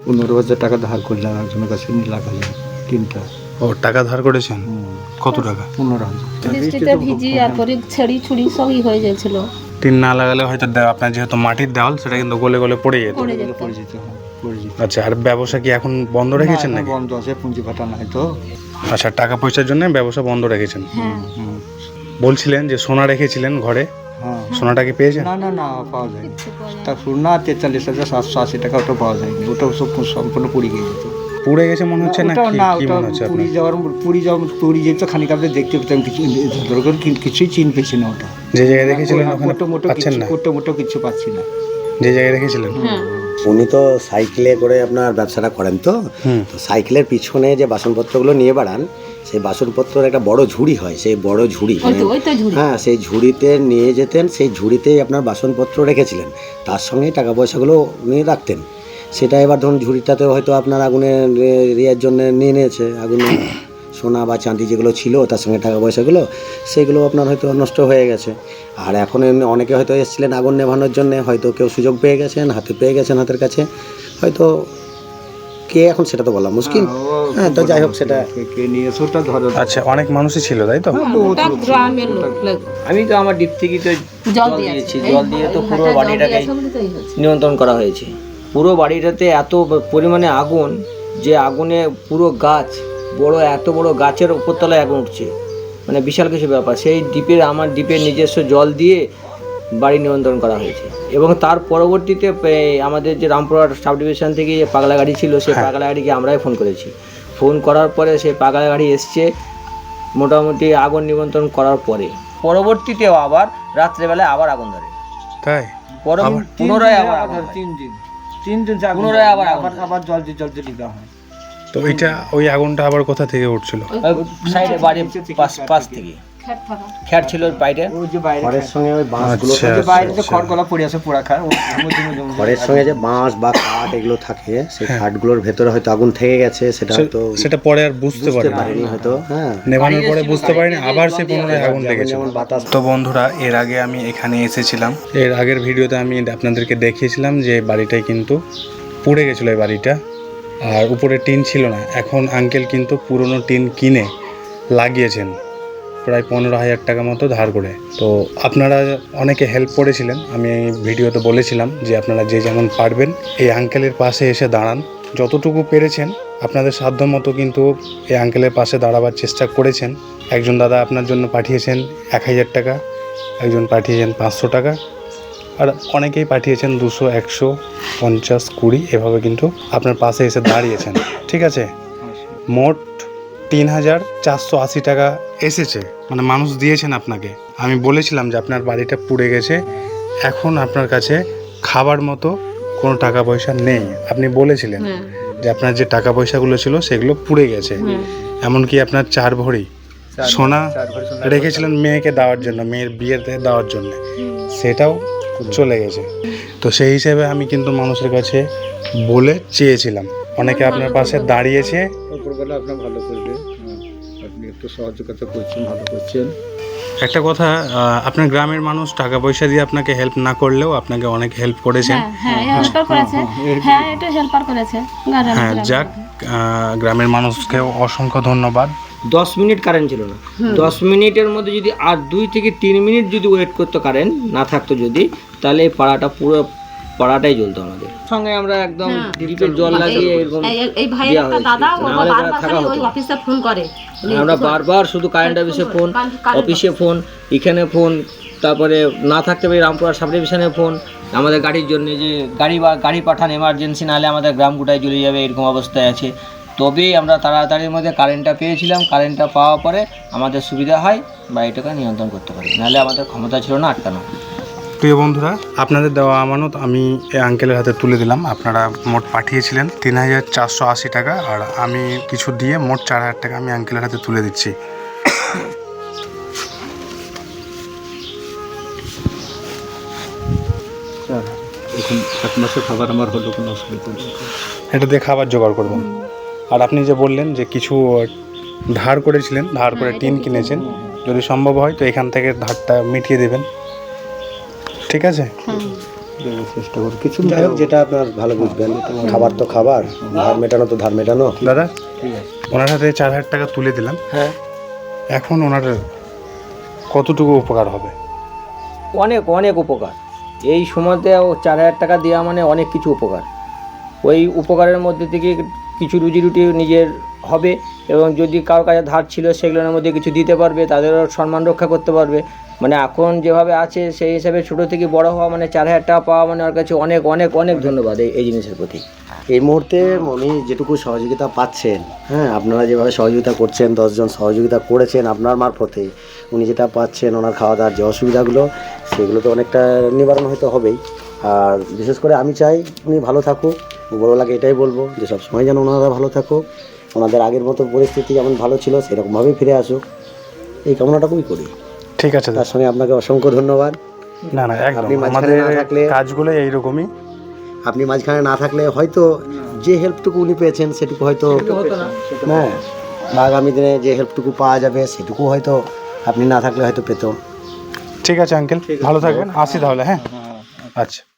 15,000 টাকা ধার করলাম একজনের কাছে, লাগালাম তিনটা। ও টাকা ধার করেছেন? কত টাকা? 15,000। বৃষ্টিতে ভিজি আর পরে ছেড়ি ছুড়ি সবই হয়ে যাচ্ছিল। টিন না লাগালে হয়তো আপনার যেহেতু মাটির দেওয়াল সেটা কিন্তু গলে গলে পড়ে যেত। পড়ে যেত। পড়ে যেতে হয়, পড়ে যেতে। আচ্ছা, আর ব্যবসা কি এখন বন্ধ রেখেছেন না, নাকি? বন্ধ আছে, পুঁজি ফাটা নাই তো। আচ্ছা, টাকা পয়সার জন্য ব্যবসা বন্ধ রেখেছেন। হ্যাঁ, হুম, বলছিলেন যে সোনা রেখেছিলেন ঘরে, হ্যাঁ। সোনাটা কি পেয়েছেন? না না না, পাওয়া যায়নি। কিচ্ছু পাওয়া যায় তা সোনা 43,780 টাকা, ওটা পাওয়া যায়নি। ওটা সব সম্পূর্ণ পুড়ে গিয়েছে। পুড়ে গেছে মনে হচ্ছে না? ওটা কি না, কি ওটা মনে হচ্ছে পুড়ে আপনার? পুড়ে যেত খানিক, আপনি দেখতে পেতাম কিছু, ধরুন কিছুই চিন পেয়েছি না ওটা। যে জায়গায় রেখেছিলেন ওখানে মোটো পাচ্ছেন না? মোটো কিছু পাচ্ছি না। যে জায়গায় রেখেছিলেন? হ্যাঁ। উনি তো সাইকেলে করে আপনার ব্যবসাটা করেন, তো তো সাইকেলের পিছনে যে বাসনপত্রগুলো নিয়ে বেড়ান, সেই বাসনপত্রের একটা বড় ঝুড়ি হয়, সেই বড় ঝুড়ি, ওই তো ঝুড়ি। হ্যাঁ, সেই ঝুড়িতে নিয়ে যেতেন, সেই ঝুড়িতেই আপনার বাসনপত্র রেখেছিলেন, তার সঙ্গে টাকা পয়সাগুলো উনি রাখতেন। সেটা এবার ধরুন ঝুড়িটাতে হয়তো আপনার আগুনে ইয়ের জন্য নিয়ে নিয়েছে, আগুনে সোনা বা চাঁদি যেগুলো ছিল তার সঙ্গে টাকা পয়সাগুলো, সেগুলো আপনার হয়তো নষ্ট হয়ে গেছে। আর এখন এমনি অনেকে হয়তো এসেছিলেন আগুন নেভানোর জন্য, হয়তো কেউ সুযোগ পেয়ে গেছেন, পেয়ে গেছেন হাতের কাছে, হয়তো কে এখন সেটা তো বলা মুশকিল। হ্যাঁ, তো যাই হোক, সেটা কে নিয়ে এসে ওটা ধরো। আচ্ছা, অনেক মানুষই ছিল তাই তো? ওটা গ্রামের লোক লাগে। আমি তো আমার ডিপ থেকে তো জল দিয়েছি, দিয়েছে, জল দিয়ে তো পুরো বাড়িটাকে নিয়ন্ত্রণ করা হয়েছে। পুরো বাড়িটাতে এত পরিমাণে আগুন, যে আগুনে পুরো গাছ, এত বড় গাছের উপরতলায় আগুন উঠছে, মানে বিশাল কিছু ব্যাপার। সেই আমার ডিপের নিজস্ব জল দিয়ে বাড়ি নিয়ন্ত্রণ করা হয়েছে। এবং তার পরবর্তীতে আমাদের যে রামপুরহাট সাব ডিভিশন থেকে যে পাগলা গাড়ি ছিল, সেই পাগলা গাড়িকে আমরাই ফোন করেছি। ফোন করার পরে সেই পাগলা গাড়ি এসছে মোটামুটি আগুন নিয়ন্ত্রণ করার পরে। পরবর্তীতেও আবার রাত্রেবেলায় আবার আগুন ধরে, তাই? পুনরায় আবার তিন দিন পুনরায় আবার আবার জল দিয়ে দিতে হয়। তো ওই আগুনটা আবার কোথা থেকে উঠছিল? সাইডে বাড়ির পাশ থেকে খ্যাট ছিল বাইরে, ওই যে বাইরে খড়ের সঙ্গে ওই বাঁশগুলো, আচ্ছা, ওই যে বাইরে যে খড়গোলা পড়ে আছে পোড়া খায়, খড়ের সঙ্গে যে বাঁশ বা কাঠ এগুলো থাকে, সেই কাঠগুলোর ভেতরে হয়তো আগুন থেকে গেছে, সেটা হয়তো সেটা পরে আর বুঝতে বুঝতে পারেনি পারেনি হয়তো। হ্যাঁ, নেভানোর পরে বুঝতে পারিনি, আবার সে পুনরায় আগুন লেগেছে। যেমন বাতাস। তো বন্ধুরা, এর আগে আমি এখানে এসেছিলাম, এর আগের ভিডিওতে আমি আপনাদেরকে দেখিয়েছিলাম যে বাড়িটাই কিন্তু পুড়ে গেছিলো এই বাড়িটা, আর উপরে টিন ছিল না। এখন আঙ্কেল কিন্তু পুরনো টিন কিনে লাগিয়েছেন, প্রায় 15,000 টাকা মতো ধার করে। তো আপনারা অনেকে হেল্প করেছিলেন, আমি ভিডিওতে বলেছিলাম যে আপনারা যে যেমন পারবেন এই আঙ্কেলের পাশে এসে দাঁড়ান, যতটুকু পেরেছেন আপনাদের সাধ্য মতো কিন্তু এই আঙ্কেলের পাশে দাঁড়াবার চেষ্টা করেছেন। একজন দাদা আপনার জন্য পাঠিয়েছেন 1,000 টাকা, একজন পাঠিয়েছেন 500 টাকা, আর অনেকেই পাঠিয়েছেন 200, 100, 50, 20 এভাবে কিন্তু আপনার পাশে এসে দাঁড়িয়েছেন। ঠিক আছে, মোট 3,480 টাকা এসেছে, মানে মানুষ দিয়েছেন আপনাকে। আমি বলেছিলাম যে আপনার বাড়িটা পুড়ে গেছে, এখন আপনার কাছে খাবার মতো কোনো টাকা পয়সা নেই। আপনি বলেছিলেন যে আপনার যে টাকা পয়সাগুলো ছিল সেগুলো পুড়ে গেছে, এমনকি আপনার 4 ভরি সোনা রেখেছিলেন মেয়েকে দেওয়ার জন্য, মেয়ের বিয়েতে দেওয়ার জন্য, সেটাও চলে গেছে। তো সেই হিসেবে আমি কিন্তু মানুষের কাছে বলে চেয়েছিলাম, অনেকে আপনার পাশে দাঁড়িয়েছে। উপরবেলা আপনার ভালো করবে, আপনি একটু সহযোগিতা করছেন, ভালো করছেন। একটা কথা, আপনার গ্রামের মানুষ টাকা পয়সা দিয়ে আপনাকে হেল্প না করলেও আপনাকে অনেক হেল্প করেছেন। হ্যাঁ, হেল্পার করেছে। হ্যাঁ, এটা হেল্পার করেছে। হ্যাঁ, যাক, গ্রামের মানুষকেও অসংখ্য ধন্যবাদ। 10 মিনিট কারেন্ট ছিল না। 10 মিনিটের মধ্যে যদি আর 2 থেকে 3 মিনিট যদি ওয়েট করতে কারেন্ট না থাকতো যদি, তাহলে এই পুরো পাড়াটাই জ্বলতো আমাদের সঙ্গে। আমরা একদম ডিপের জল লাগিয়ে এরকম এই ভাইয়ের একটা দাদা ও বারবার খালি ওই অফিসে ফোন করে, আমরা বারবার শুধু কারেন্ট অফিসে ফোন, অফিসে ফোন, এখানে ফোন, তারপরে না থাকতে পারে রামপুরহাট সাব ডিভিশনে ফোন, আমাদের গাড়ির জন্য যে গাড়ি পাঠান এমার্জেন্সি, নাহলে আমাদের গ্রাম গোটায় জ্বলে যাবে, এরকম অবস্থায় আছে। তবেই আমরা তাড়াতাড়ির মধ্যে কারেন্টটা পেয়েছিলাম। কারেন্টটা পাওয়ার পরে আমাদের সুবিধা হয়, বাড়িটাকে নিয়ন্ত্রণ করতে পারি, নাহলে আমাদের ক্ষমতা ছিল না আটকানো। প্রিয় বন্ধুরা, আপনাদের দেওয়া আমানত আমি এই আঙ্কেলের হাতে তুলে দিলাম। আপনারা মোট পাঠিয়েছিলেন 3,480 টাকা, আর আমি কিছু দিয়ে মোট 4,000 টাকা আমি আঙ্কেলের হাতে তুলে দিচ্ছি। এখন 1 মাসের খাবার আমার হলো, কোনো অসুবিধা নেই। এটা দিয়ে খাবার জোগাড় করবেন। আর আপনি যে বললেন যে কিছু ধার করেছিলেন, ধার করে টিন কিনেছেন, যদি সম্ভব হয় তো এখান থেকে ধারটা মিটিয়ে দেবেন, ঠিক আছে? দেওয়ার চেষ্টা করি কিছু যাই হোক, যেটা আপনার ভালো বুঝবেন। খাবার তো খাবার, ধার মেটানো তো ধার মেটানো। দাদা ওনার হাতে 4,000 টাকা তুলে দিলাম, হ্যাঁ, এখন ওনার কতটুকু উপকার হবে? অনেক অনেক উপকার। এই সময়তে 4,000 টাকা দেওয়া মানে অনেক কিছু উপকার। ওই উপকারের মধ্যে থেকে কিছু রুজি রুটি নিজের হবে, এবং যদি কারোর কাছে ধার ছিল সেগুলোর মধ্যে কিছু দিতে পারবে, তাদেরও সম্মান রক্ষা করতে পারবে। মানে এখন যেভাবে আছে সেই হিসাবে ছোটো থেকে বড় হওয়া মানে 4,000 টাকা পাওয়া মানে ওর কাছে অনেক অনেক অনেক ধন্যবাদ এই জিনিসের প্রতি। এই মুহূর্তে উনি যেটুকু সহযোগিতা পাচ্ছেন, হ্যাঁ, আপনারা যেভাবে সহযোগিতা করছেন, 10 জন সহযোগিতা করেছেন আপনার মারফতে, উনি যেটা পাচ্ছেন, ওনার খাওয়া দাওয়ার যে অসুবিধাগুলো, সেগুলো তো অনেকটা নিবারণ হয়তো হবেই। আর বিশেষ করে আমি চাই উনি ভালো থাকুক। বড় লাগে এটাই বলবো যে সবসময় যেন ওনারা ভালো থাকুক, ওনাদের আগের মতো পরিস্থিতি যেমন ভালো ছিল সেরকমভাবেই ফিরে আসুক, এই কামনাটুকুই করি। ঠিক আছে তার সঙ্গে আপনাকে অসংখ্য ধন্যবাদ। না না একদম, আপনি মাঝখানে আমাদের না থাকলে- কাজগুলো এইরকমই। আপনি মাঝখানে না থাকলে হয়তো যে হেল্পটুকু উনি পেয়েছেন সেটুকু হয়তো হ্যাঁ, বা আগামী দিনে যে হেল্পটুকু পাওয়া যাবে সেটুকু হয়তো আপনি না থাকলে হয়তো পেত। ঠিক আছে আঙ্কেল, ভালো থাকবেন, আসি তাহলে। হ্যাঁ, আচ্ছা।